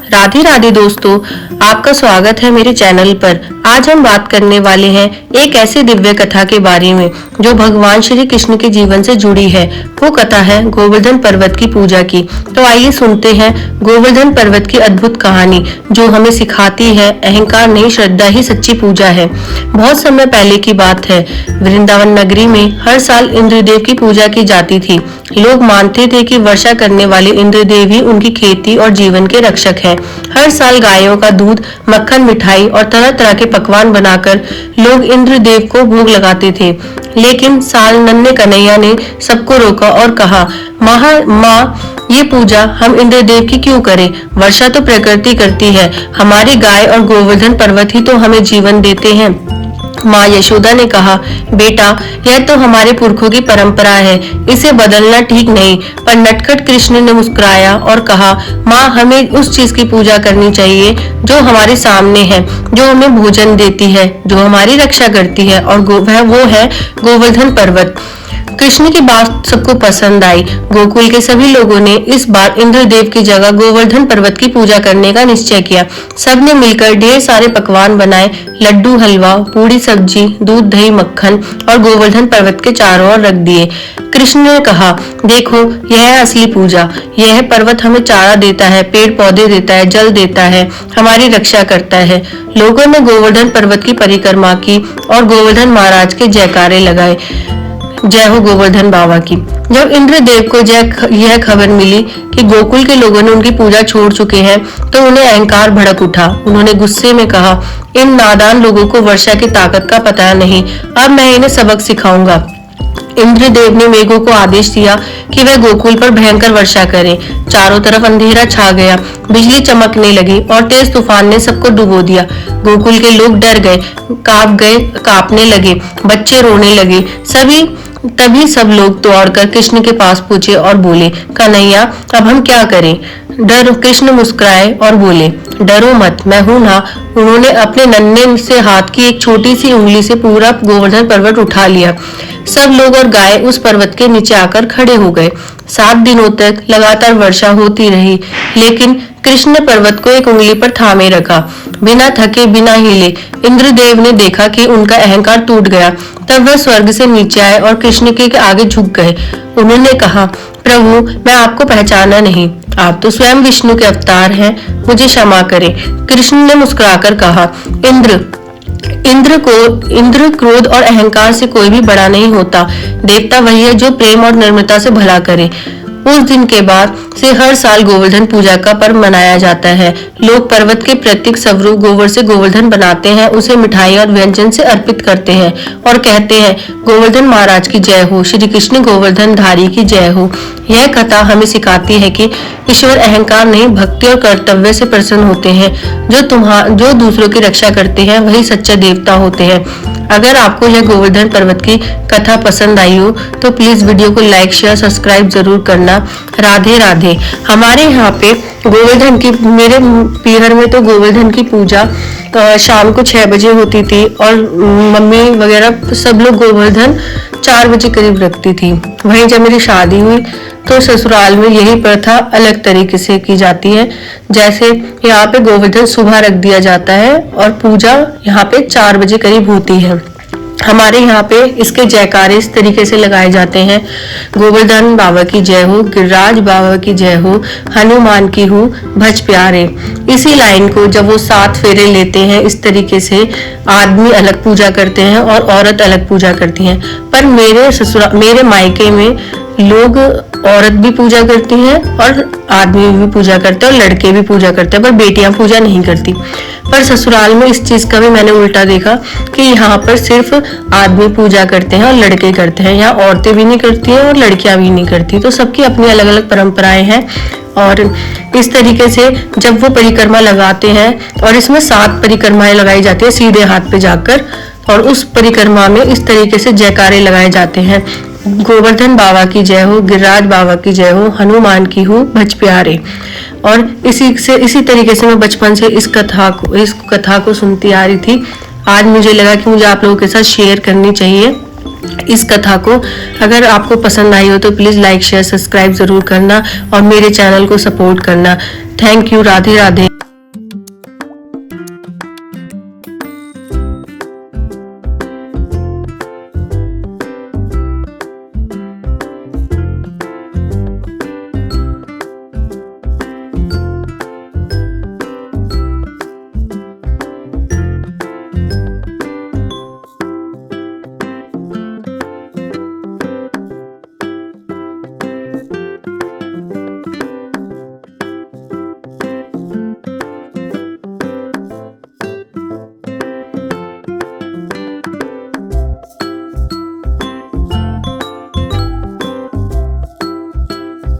राधे राधे दोस्तों, आपका स्वागत है मेरे चैनल पर। आज हम बात करने वाले हैं एक ऐसी दिव्य कथा के बारे में जो भगवान श्री कृष्ण के जीवन से जुड़ी है। वो कथा है गोवर्धन पर्वत की पूजा की। तो आइए सुनते हैं गोवर्धन पर्वत की अद्भुत कहानी जो हमें सिखाती है अहंकार नहीं, श्रद्धा ही सच्ची पूजा है। बहुत समय पहले की बात है, वृंदावन नगरी में हर साल इंद्रदेव की पूजा की जाती थी। लोग मानते थे कि वर्षा करने वाले इंद्रदेव ही उनकी खेती और जीवन के रक्षक हैं। हर साल गायों का दूध, मक्खन, मिठाई और तरह तरह के पकवान बनाकर लोग इंद्रदेव को भोग लगाते थे। लेकिन साल नन्हे कन्हैया ने सबको रोका और कहा, माँ, ये पूजा हम इंद्रदेव की क्यों करें? वर्षा तो प्रकृति करती है, हमारी गाय और गोवर्धन पर्वत ही तो हमें जीवन देते हैं। माँ यशोदा ने कहा, बेटा, यह तो हमारे पुरखों की परंपरा है, इसे बदलना ठीक नहीं। पर नटखट कृष्ण ने मुस्कुराया और कहा, माँ, हमें उस चीज की पूजा करनी चाहिए जो हमारे सामने है, जो हमें भोजन देती है, जो हमारी रक्षा करती है, और वो है गोवर्धन पर्वत। कृष्ण की बात सबको पसंद आई। गोकुल के सभी लोगों ने इस बार इंद्रदेव की जगह गोवर्धन पर्वत की पूजा करने का निश्चय किया। सबने मिलकर ढेर सारे पकवान बनाए, लड्डू, हलवा, पूरी सब्जी, दूध, दही, मक्खन और गोवर्धन पर्वत के चारों ओर रख दिए। कृष्ण ने कहा, देखो, यह है असली पूजा। यह पर्वत हमें चारा देता है, पेड़ पौधे देता है, जल देता है, हमारी रक्षा करता है। लोगों ने गोवर्धन पर्वत की परिक्रमा की और गोवर्धन महाराज के जयकारे लगाए, जय हो गोवर्धन बाबा की। जब इंद्रदेव को यह खबर मिली कि गोकुल के लोगों ने उनकी पूजा छोड़ चुके हैं तो उन्हें अहंकार भड़क उठा। उन्होंने गुस्से में कहा, इन नादान लोगों को वर्षा की ताकत का पता नहीं, अब मैं इन्हें सबक सिखाऊंगा। इंद्रदेव ने मेघों को आदेश दिया कि वह गोकुल पर भयंकर वर्षा करें। चारों तरफ अंधेरा छा गया, बिजली चमकने लगी और तेज तूफान ने सबको डुबो दिया। गोकुल के लोग डर गए, कांपने लगे, बच्चे रोने लगे। तभी सब लोग दौड़कर कृष्ण के पास पूछे और बोले, कन्हैया, अब हम क्या करें? कृष्ण मुस्कुराए और बोले, डरो मत, मैं हूं ना। उन्होंने अपने नन्हे से हाथ की एक छोटी सी उंगली से पूरा गोवर्धन पर्वत उठा लिया। सब लोग और गाय उस पर्वत के नीचे आकर खड़े हो गए। 7 दिनों तक लगातार वर्षा होती रही, लेकिन कृष्ण ने पर्वत को एक उंगली पर थामे रखा। बिना थके, बिना हिले इंद्रदेव ने देखा कि उनका अहंकार टूट गया। तब वह स्वर्ग से नीचे आए और कृष्ण के आगे झुक गए। उन्होंने कहा, प्रभु, मैं आपको पहचाना नहीं, आप तो स्वयं विष्णु के अवतार हैं, मुझे क्षमा करें। कृष्ण ने मुस्कुराकर कहा, इंद्र क्रोध और अहंकार से कोई भी बड़ा नहीं होता। देवता वही है जो प्रेम और नम्रता से भला करे। उस दिन के बाद से हर साल गोवर्धन पूजा का पर्व मनाया जाता है। लोग पर्वत के प्रतीक स्वरूप गोबर से गोवर्धन बनाते हैं, उसे मिठाई और व्यंजन से अर्पित करते हैं और कहते हैं, गोवर्धन महाराज की जय हो, श्री कृष्ण गोवर्धन धारी की जय हो। यह कथा हमें सिखाती है कि ईश्वर अहंकार नहीं, भक्ति और कर्तव्य से प्रसन्न होते हैं। जो दूसरों की रक्षा करते हैं वही सच्चे देवता होते हैं। अगर आपको यह गोवर्धन पर्वत की कथा पसंद आई हो तो प्लीज वीडियो को लाइक, शेयर, सब्सक्राइब जरूर करना। राधे राधे। हमारे यहाँ पे गोवर्धन की, मेरे पीहर में तो गोवर्धन की पूजा शाम को 6 बजे होती थी और मम्मी वगैरह सब लोग गोवर्धन 4 बजे करीब रखती थी। वहीं जब मेरी शादी हुई तो ससुराल में यही प्रथा अलग तरीके से की जाती है। जैसे यहाँ पे गोवर्धन सुबह रख दिया जाता है और पूजा यहाँ पे 4 बजे करीब होती है। हमारे यहाँ पे इसके जयकारे इस तरीके से लगाए जाते हैं, गोवर्धन बाबा की जय हो, गिरिराज बाबा की जय हो, हनुमान की हो, भज प्यारे। इसी लाइन को जब वो 7 फेरे लेते हैं, इस तरीके से आदमी अलग पूजा करते हैं और औरत अलग पूजा करती हैं। पर मेरे मायके में लोग औरत भी पूजा करती हैं और आदमी भी पूजा करते हैं और लड़के भी पूजा करते हैं, पर बेटियां पूजा नहीं करती। पर ससुराल में इस चीज का भी मैंने उल्टा देखा कि यहाँ पर सिर्फ आदमी पूजा करते हैं और लड़के करते हैं। यहाँ औरतें भी नहीं करती हैं और लड़कियां भी नहीं करती। तो सबकी अपनी अलग अलग परंपराएं हैं। और इस तरीके से जब वो परिक्रमा लगाते हैं, और इसमें 7 परिक्रमाएं लगाई जाती है सीधे हाथ पे जाकर, और उस परिक्रमा में इस तरीके से जयकारे लगाए जाते हैं, गोवर्धन बाबा की जय हो, गिरिराज बाबा की जय हो, हनुमान की हो, भज प्यारे। और इसी तरीके से मैं बचपन से इस कथा को सुनती आ रही थी। आज मुझे लगा कि मुझे आप लोगों के साथ शेयर करनी चाहिए इस कथा को। अगर आपको पसंद आई हो तो प्लीज लाइक, शेयर, सब्सक्राइब जरूर करना और मेरे चैनल को सपोर्ट करना। Thank you. राधे राधे।